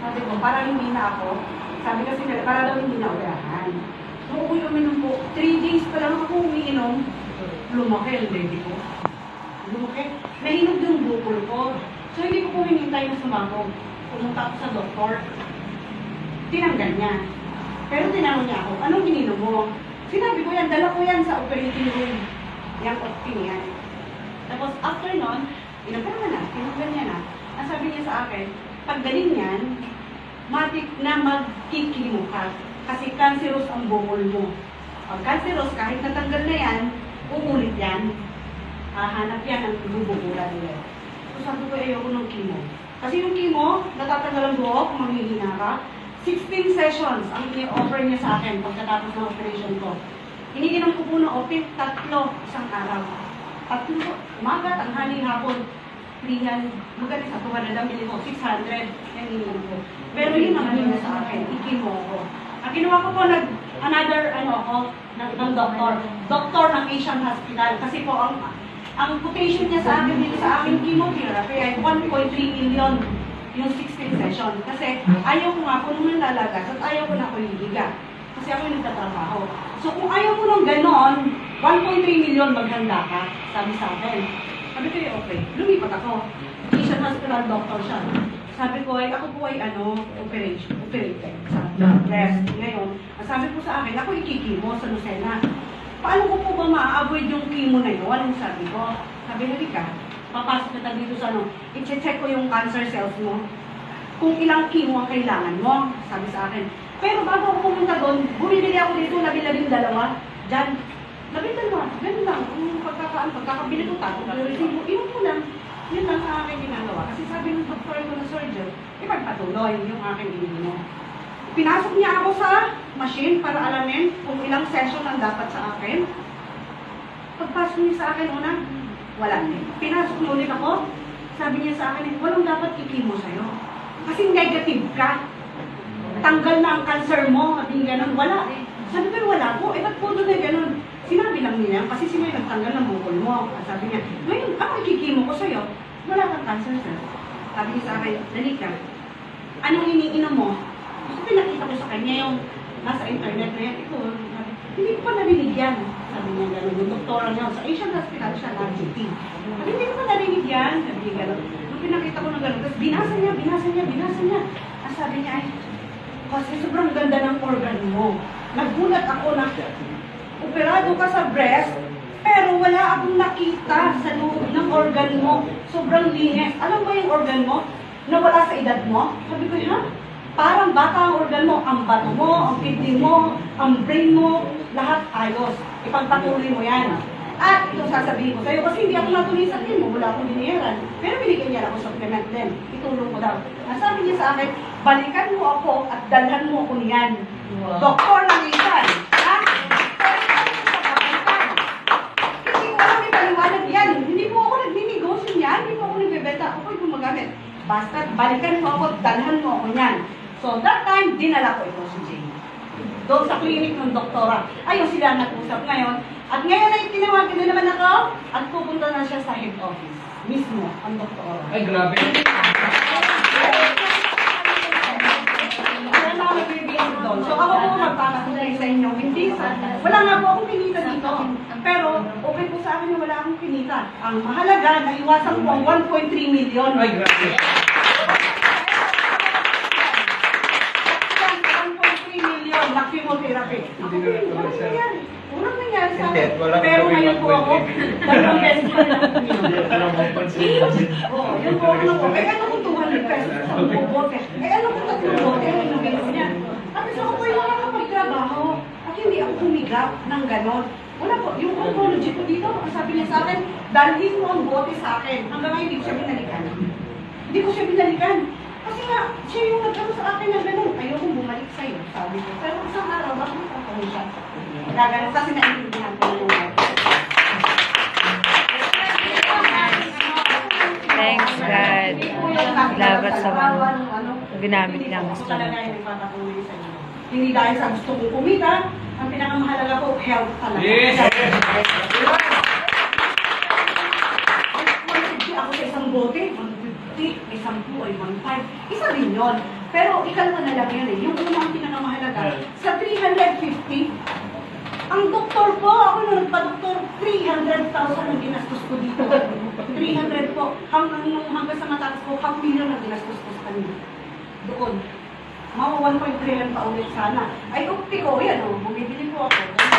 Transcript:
Sabi ko, para hindi na ako. Sabi kasi nila, para daw hindi na ulahan. So, uwi kami nung po. 3 days pa lang ako umiinom. Lumaki ang baby ko. Lumaki. Nahinog yung bukol ko. So, hindi ko po hinintay na sumabog. Pumunta ako sa doktor. Tinanggal niya. Pero tinanong niya ako, anong ininom mo? Sinabi ko yan, dala ko yan sa operating room. Yang opting yan. Tapos, after nun, inagay na, tinanggal niya na. Ang sabi niya sa akin, pag galing yan, matik na magkikimo ka. Kasi cancerous ang bukol mo. Pag cancerous, kahit natanggal na yan, uulit yan. Hahanap yan ang bubukulan nila. So sabi ko, ayoko ng chemo. Kasi yung chemo, natatanggal ang buhok, manghihina ka. 16 sessions ang i-offer niya sa akin pagkatapos ng operation ko. Iniinom ko po ng opit, 3 isang araw. 3 umaga, tanghali, hapon. Rihan, magaling sa 200 ang bilhin ko, 600 yan iniinom ko. Pero yun naman yun sa akin, i-chemo ko. Ang ginawa ko po, another ng doktor. Doktor ng Asian Hospital. Kasi po, ang quotation niya sa akin dito sa aming chemotherapy ay 1.3 million yung 16 session. Kasi ayaw ko nga po naman lalagas at ayaw ko na ako hihiga. Kasi ako yung nagtatrabaho. So kung ayaw mo nung ganon, 1.3 million maghanda ka, sabi sa akin. Sabi ko, okay. Lumipat ako. Asian Hospital doctor siya. Sabi ko, ako po ay operated sa breast. Ngayon, sabi po sa akin, ako ikikimo sa Lucena. Paano ko po ba ma-avoid yung chemo na yun? Sabi ko, sabi na papasok kita dito sa i-check ko yung cancer cells mo. Kung ilang chemo ang kailangan mo, sabi sa akin. Pero bago ako pumunta doon, bumibili ako dito, labing-labing dalawa. Diyan, labing dalawa, ganun lang. Kung pagkakabili ko tayo, resibo, iyon mo lang. Yun lang ang aking ginagawa. Kasi sabi ng doktor ko na surgeon, ipagpatuloy yung aking ininom. Pinasok niya ako sa machine para alamin kung ilang session ang dapat sa akin. Pagpasok niya sa akin, wala. Pinasok mo ulit ako, sabi niya sa akin, walang dapat kikimo sa'yo. Kasi negative ka. Tanggal na ang cancer mo, sabi niya ganun, wala. Sabi ko, wala po, ba't po doon na ganun? Sinabi lang niya, kasi sila nagtanggal ng bukol mo. Sabi niya, ngayon, ako ikikimo ko sa'yo, wala kang cancer, sir. Sabi niya sa akin, dali ka. Anong iniinom mo? Kasi pinakita ko sa kanya yung nasa internet na yan. Ito, hindi ko pa narinig yan. Sabi niya gano'n, yung doktora niya, sa Asian Hospital siya, RGT. Hindi ko pa narinig yan. Sabi niya gano'n. Nung pinakita ko na gano'n, tapos binasa niya. Ang sabi niya ay, kasi sobrang ganda ng organ mo. Nagulat ako na, operado ka sa breast, pero wala akong nakita sa loob ng organ mo. Sobrang linis. Alam mo yung organ mo? Nawala sa edad mo? Sabi ko, ha? Parang bata ang organ mo. Ang bato mo, ang kidney mo, ang brain mo, lahat ayos. Ipagpatuloy mo yan. At ito sasabihin ko sa'yo, kasi hindi ako natuloy sa akin mo, wala akong biniyaran. Pero binigyan niya ako supplement din. Itulong ko daw. Ang sabi niya sa akin, balikan mo ako at dalhan mo ako niyan. Wow. Doktor ng isan. Ha? Kasi wala may paliwanag yan. Hindi po ako nagninegosyo niyan. Hindi po ako nagbebenta. Ako po'y gumagamit. Basta balikan mo ako at dalhan mo ako niyan. So that time, dinala ko ito si Jane. Doon sa clinic ng doktora. Ayun sila nag-usap ngayon. At ngayon ay tinawagan na naman ako at pupunta na siya sa head office. Mismo, ang doktora. Ay, grabe. Kaya na ako nagbibigyan doon. So ako po magpapatuloy sa inyo. Hindi sa... Wala nga po akong kinita dito. Pero okay po sa akin na wala akong kinita. Ang mahalaga, naiwasan po ang 1.3 million. Ay, grabe. 1.3 million na chemotherapy. Ako po, walang nangyari. Walang nangyari sa akin. Hindi, wala Pero kami ngayon po ako, 1.3 dalawang beses pa rin ako Hindi, Oo, yun po ako. Eh, ano kung 200 pesos sa bote? Eh, ano kung 3 bote? Ano gano'n niya? Tapos ako po yung nakakapagtrabaho at hindi ako humigap ng gano'n. Wala po. Yung oncology ko dito, ang sabi niya sa akin, dalhin mo ang bote sa akin. Hanggang ngayon, hindi ko siya binalikan. Hindi ko siya binalikan. Kasi nga, siya yung nagkano sa akin na gano'n. Ayokong bumalik sa'yo, sabi ko. Pero isang araw, bakit ako siya? Gagano, kasi naiintindihan ko yung Thanks, God. Labat sa ginamit niya ang gusto. Hindi dahil sa gusto kong kumita, ang pinakamahalaga ko, health talaga. Yes! Ako sa isang bote, 150, may isang po ay 1.5. Isa rin yun. Pero ikalma na lang yan eh. Yung unang pinakamahalaga, sa 350, ang doktor po, ako nung nagpa-doktor, 300,000 ang ginastos ko dito. 300 po. Hanggang sa matatas ko, 500,000 ang ginastos ko sa kanila. Doon. Mga 1.3 lang pa ulit sana. Ay, ukti ko, yan o, bumibili po ako.